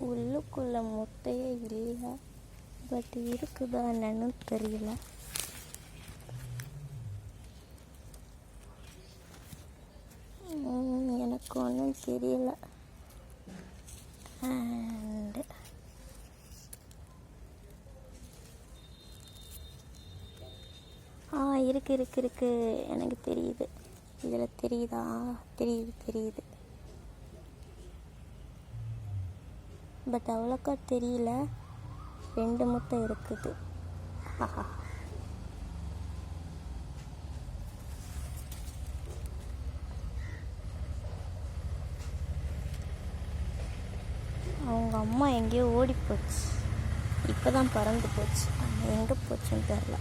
உள்ளுக்குள்ள முட்டையே இல்லை, பட் இருக்குதா என்னன்னு தெரியல. எனக்கு ஒன்றும் தெரியல. அண்டு இருக்கு எனக்கு தெரியுது. இதில் தெரியுதா? தெரியுது. பட் அவ்வளோக்கா தெரியல. 2 முட்டை இருக்குது. அவங்க அம்மா எங்கேயோ ஓடி போச்சு. இப்போ தான் பறந்து போச்சு. எங்கே போச்சுன்னு தெரில.